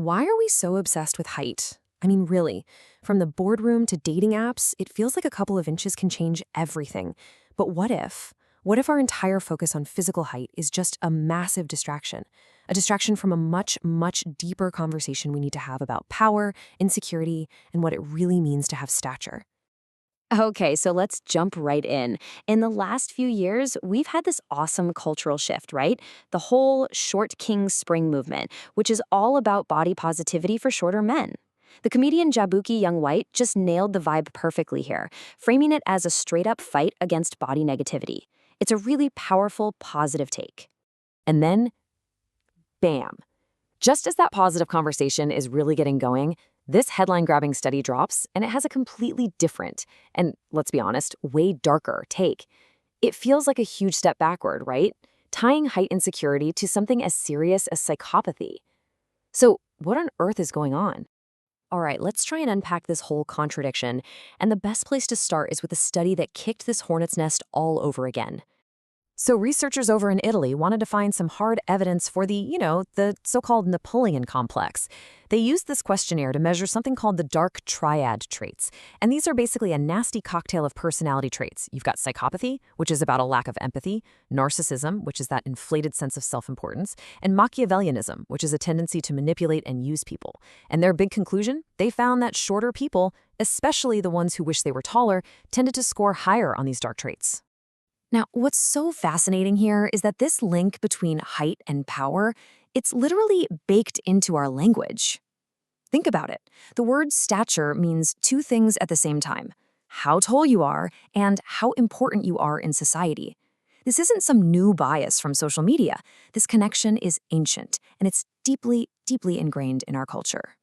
Why are we so obsessed with height? I mean, really, from the boardroom to dating apps, it feels like a couple of inches can change everything. But what if? What if our entire focus on physical height is just a massive distraction? A distraction from a much, much deeper conversation we need to have about power, insecurity, and what it really means to have stature. Okay, so let's jump right in. In the last few years, we've had this awesome cultural shift, right? The whole short king spring movement, which is all about body positivity for shorter men. The comedian Jabuki Young White just nailed the vibe perfectly here, framing it as a straight up fight against body negativity. It's a really powerful, positive take. And then, bam! Just as that positive conversation is really getting going, this headline-grabbing study drops, and it has a completely different, and let's be honest, way darker take. It feels like a huge step backward, right? Tying height insecurity to something as serious as psychopathy. So, what on earth is going on? All right, let's try and unpack this whole contradiction, and the best place to start is with a study that kicked this hornet's nest all over again. So researchers over in Italy wanted to find some hard evidence for the so-called Napoleon complex. They used this questionnaire to measure something called the dark triad traits. And these are basically a nasty cocktail of personality traits. You've got psychopathy, which is about a lack of empathy, narcissism, which is that inflated sense of self-importance, and Machiavellianism, which is a tendency to manipulate and use people. And their big conclusion? They found that shorter people, especially the ones who wish they were taller, tended to score higher on these dark traits. Now, what's so fascinating here is that this link between height and power, it's literally baked into our language. Think about it. The word stature means two things at the same time: how tall you are and how important you are in society. This isn't some new bias from social media. This connection is ancient, and it's deeply, deeply ingrained in our culture.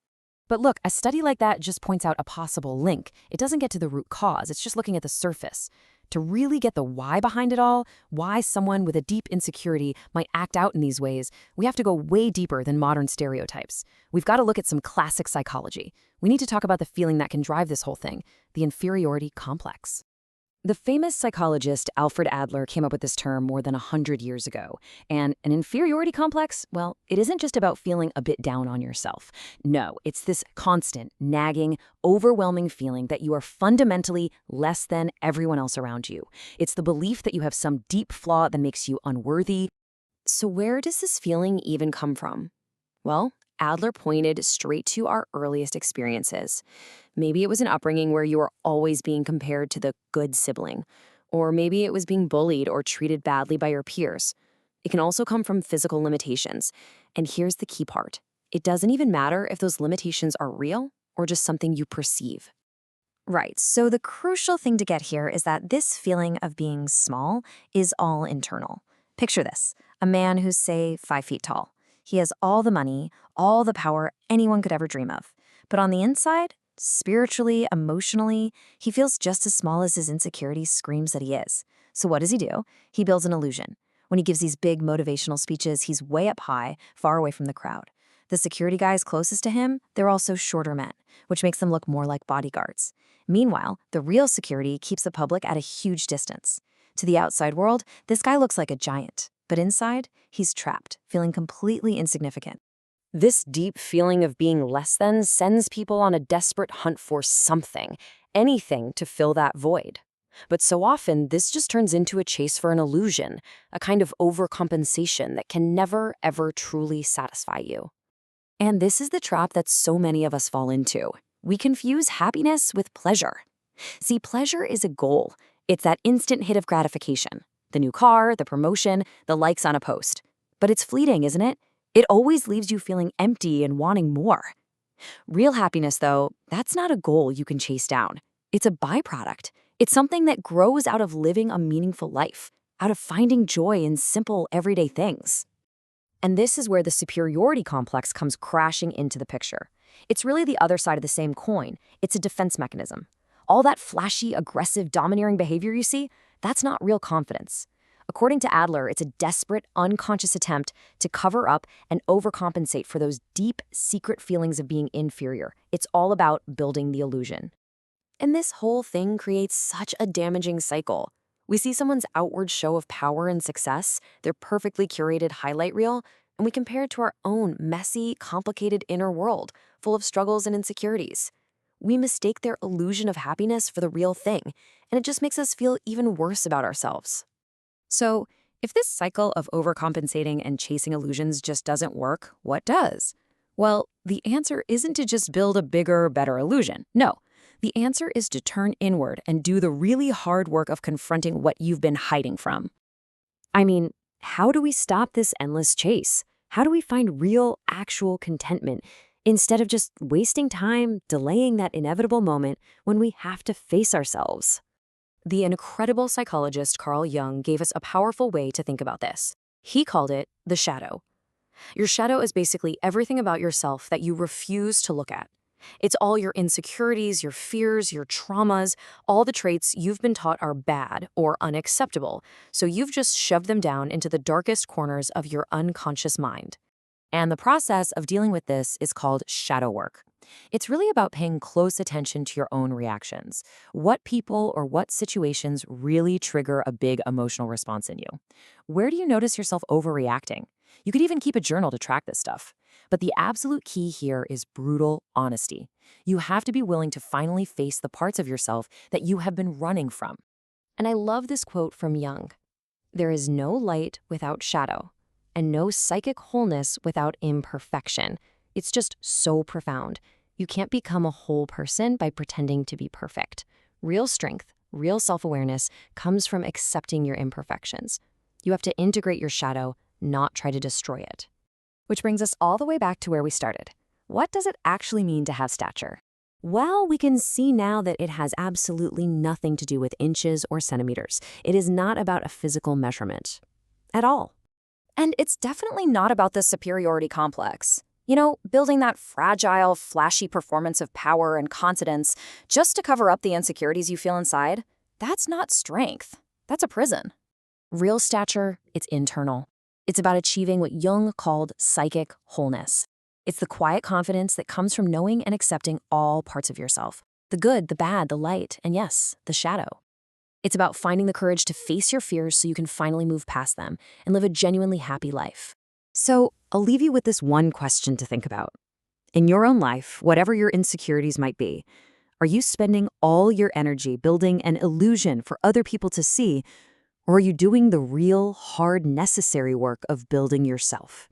But look, a study like that just points out a possible link. It doesn't get to the root cause. It's just looking at the surface. To really get the why behind it all, why someone with a deep insecurity might act out in these ways, we have to go way deeper than modern stereotypes. We've got to look at some classic psychology. We need to talk about the feeling that can drive this whole thing, the inferiority complex. The famous psychologist Alfred Adler came up with this term more than 100 years ago. And an inferiority complex, well, it isn't just about feeling a bit down on yourself. No, it's this constant, nagging, overwhelming feeling that you are fundamentally less than everyone else around you. It's the belief that you have some deep flaw that makes you unworthy. So where does this feeling even come from? Well, Adler pointed straight to our earliest experiences. Maybe it was an upbringing where you were always being compared to the good sibling, or maybe it was being bullied or treated badly by your peers. It can also come from physical limitations. And here's the key part. It doesn't even matter if those limitations are real or just something you perceive. Right, so the crucial thing to get here is that this feeling of being small is all internal. Picture this, a man who's, say, 5 feet tall. He has all the money, all the power anyone could ever dream of. But on the inside, spiritually, emotionally, he feels just as small as his insecurity screams that he is. So what does he do? He builds an illusion. When he gives these big motivational speeches, he's way up high, far away from the crowd. The security guys closest to him, they're also shorter men, which makes them look more like bodyguards. Meanwhile, the real security keeps the public at a huge distance. To the outside world, this guy looks like a giant. But inside, he's trapped, feeling completely insignificant. This deep feeling of being less than sends people on a desperate hunt for something, anything to fill that void. But so often, this just turns into a chase for an illusion, a kind of overcompensation that can never, ever truly satisfy you. And this is the trap that so many of us fall into. We confuse happiness with pleasure. See, pleasure is a goal. It's that instant hit of gratification. The new car, the promotion, the likes on a post. But it's fleeting, isn't it? It always leaves you feeling empty and wanting more. Real happiness, though, that's not a goal you can chase down. It's a byproduct. It's something that grows out of living a meaningful life, out of finding joy in simple, everyday things. And this is where the superiority complex comes crashing into the picture. It's really the other side of the same coin. It's a defense mechanism. All that flashy, aggressive, domineering behavior you see, that's not real confidence. According to Adler, it's a desperate, unconscious attempt to cover up and overcompensate for those deep, secret feelings of being inferior. It's all about building the illusion. And this whole thing creates such a damaging cycle. We see someone's outward show of power and success, their perfectly curated highlight reel, and we compare it to our own messy, complicated inner world full of struggles and insecurities. We mistake their illusion of happiness for the real thing, and it just makes us feel even worse about ourselves. So, if this cycle of overcompensating and chasing illusions just doesn't work, what does? Well, the answer isn't to just build a bigger, better illusion. No. The answer is to turn inward and do the really hard work of confronting what you've been hiding from. I mean, how do we stop this endless chase? How do we find real, actual contentment instead of just wasting time delaying that inevitable moment when we have to face ourselves? The incredible psychologist Carl Jung gave us a powerful way to think about this. He called it the shadow. Your shadow is basically everything about yourself that you refuse to look at. It's all your insecurities, your fears, your traumas, all the traits you've been taught are bad or unacceptable, so you've just shoved them down into the darkest corners of your unconscious mind. And the process of dealing with this is called shadow work. It's really about paying close attention to your own reactions. What people or what situations really trigger a big emotional response in you? Where do you notice yourself overreacting? You could even keep a journal to track this stuff. But the absolute key here is brutal honesty. You have to be willing to finally face the parts of yourself that you have been running from. And I love this quote from Jung. There is no light without shadow, and no psychic wholeness without imperfection. It's just so profound. You can't become a whole person by pretending to be perfect. Real strength, real self-awareness comes from accepting your imperfections. You have to integrate your shadow, not try to destroy it. Which brings us all the way back to where we started. What does it actually mean to have stature? Well, we can see now that it has absolutely nothing to do with inches or centimeters. It is not about a physical measurement at all. And it's definitely not about the superiority complex. Building that fragile, flashy performance of power and confidence just to cover up the insecurities you feel inside, that's not strength. That's a prison. Real stature, it's internal. It's about achieving what Jung called psychic wholeness. It's the quiet confidence that comes from knowing and accepting all parts of yourself. The good, the bad, the light, and yes, the shadow. It's about finding the courage to face your fears so you can finally move past them and live a genuinely happy life. So, I'll leave you with this one question to think about. In your own life, whatever your insecurities might be, are you spending all your energy building an illusion for other people to see, or are you doing the real, hard, necessary work of building yourself?